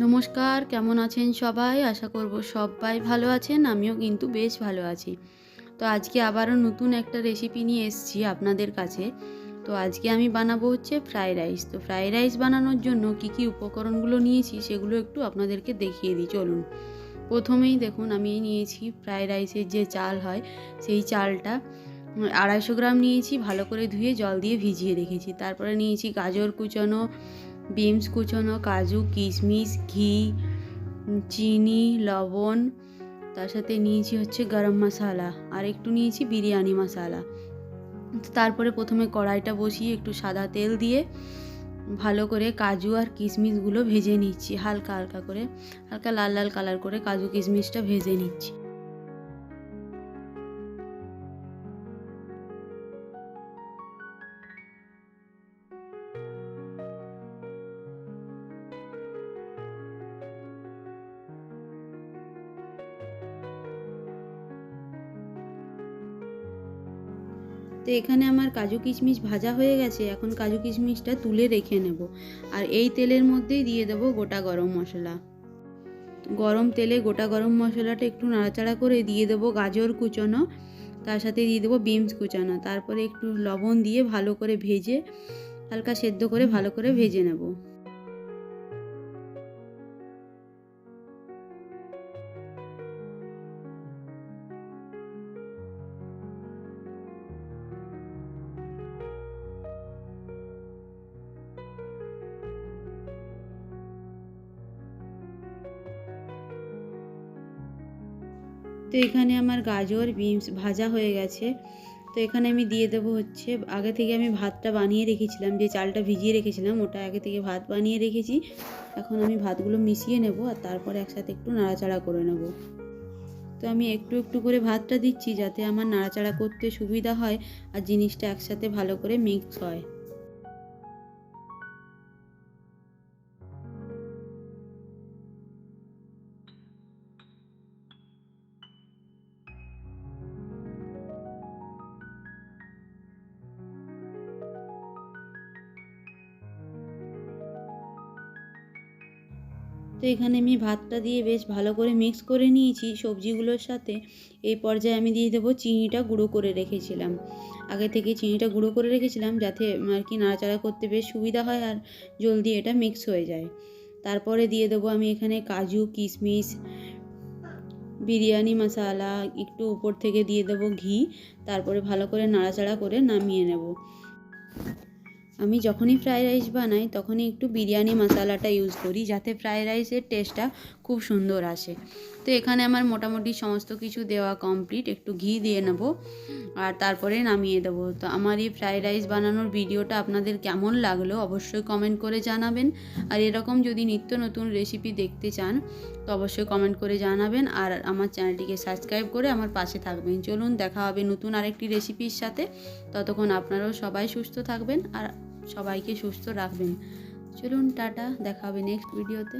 নমস্কার, কেমন আছেন সবাই? আশা করব সবাই ভালো আছেন। আমিও কিন্তু বেশ ভালো আছি। তো আজকে আবারও নতুন একটা রেসিপি নিয়ে এসেছি আপনাদের কাছে। তো আজকে আমি বানাবো হচ্ছে ফ্রাইড রাইস। তো ফ্রাইড রাইস বানানোর জন্য কী উপকরণগুলো নিয়েছি সেগুলো একটু আপনাদেরকে দেখিয়ে দিই, চলুন। প্রথমেই দেখুন, আমি নিয়েছি ফ্রাইড রাইসের যে চাল হয় সেই চালটা 250 গ্রাম নিয়েছি, ভালো করে ধুয়ে জল দিয়ে ভিজিয়ে রেখেছি। তারপরে নিয়েছি গাজর কুচোনো, বিনস কুচোনো, কাজু, কিশমিশ, ঘি, চিনি, লবণ, তার সাথে নিয়েছি হচ্ছে গরম মশলা, আর একটু নিয়েছি বিরিয়ানি মশলা। তারপরে প্রথমে কড়াইটা বসিয়ে একটু সাদা তেল দিয়ে ভালো করে কাজু আর কিশমিশগুলো ভেজে নিচ্ছি, হালকা হালকা করে, হালকা লাল লাল কালার করে কাজু কিশমিশটা ভেজে নিচ্ছি। তো এখানে আমার কাজু কিশমিশ ভাজা হয়ে গেছে। এখন কাজু কিশমিশটা তুলে রেখে নেব, আর এই তেলের মধ্যেই দিয়ে দেবো গোটা গরম মশলা। গরম তেলে গোটা গরম মশলাটা একটু নাড়াচাড়া করে দিয়ে দেবো গাজর কুচোনো, তার সাথে দিয়ে দেবো বিনস কুচানো। তারপরে একটু লবণ দিয়ে ভালো করে ভেজে, হালকা সেদ্ধ করে ভালো করে ভেজে নেব। তো এখানে আমার গাজর বিনস ভাজা হয়ে গেছে। তো এখানে আমি দিয়ে দেবো হচ্ছে, আগে থেকে আমি ভাতটা বানিয়ে রেখেছিলাম, যে চালটা ভিজিয়ে রেখেছিলাম ওটা আগে থেকে ভাত বানিয়ে রেখেছি। এখন আমি ভাতগুলো মিশিয়ে নেব, আর তারপরে একসাথে একটু নাড়াচাড়া করে নেব। তো আমি একটু একটু করে ভাতটা দিচ্ছি যাতে আমার নাড়াচাড়া করতে সুবিধা হয় আর জিনিসটা একসাথে ভালো করে মিক্স হয়। তো এখানে আমি ভাতটা দিয়ে বেশ ভালো করে মিক্স করে নিয়েছি সবজিগুলোর সাথে। এই পর্যায়ে আমি দিয়ে দেবো চিনিটা গুঁড়ো করে রেখেছিলাম, আগে থেকে চিনিটা গুঁড়ো করে রেখেছিলাম যাতে আর কি নাড়াচাড়া করতে বেশ সুবিধা হয় আর জলদি এটা মিক্স হয়ে যায়। তারপরে দিয়ে দেবো আমি এখানে কাজু, কিশমিশ, বিরিয়ানি মশলা, একটু উপর থেকে দিয়ে দেবো ঘি। তারপরে ভালো করে নাড়াচাড়া করে নামিয়ে নেব। আমি যখনই ফ্রাইড রাইস বানাই তখনই একটু বিরিয়ানি মশলাটা ইউজ করি যাতে ফ্রাইড রাইসের টেস্টটা খুব সুন্দর আসে। তো এখানে আমার মোটামুটি সমস্ত কিছু দেওয়া কমপ্লিট, একটু ঘি দিয়ে নেব আর তারপরে নামিয়ে দেবো। তো আমার এই ফ্রাইড রাইস বানানোর ভিডিওটা আপনাদের কেমন লাগলো অবশ্যই কমেন্ট করে জানাবেন। আর এরকম যদি নিত্য নতুন রেসিপি দেখতে চান তো অবশ্যই কমেন্ট করে জানাবেন, আর আমার চ্যানেলটিকে সাবস্ক্রাইব করে আমার পাশে থাকবেন। চলুন, দেখা হবে নতুন আরেকটি রেসিপির সাথে। ততক্ষণ আপনারাও সবাই সুস্থ থাকবেন আর সবাইকে সুস্থ রাখবেন। চলুন, টাটা, দেখা হবে নেক্সট ভিডিওতে।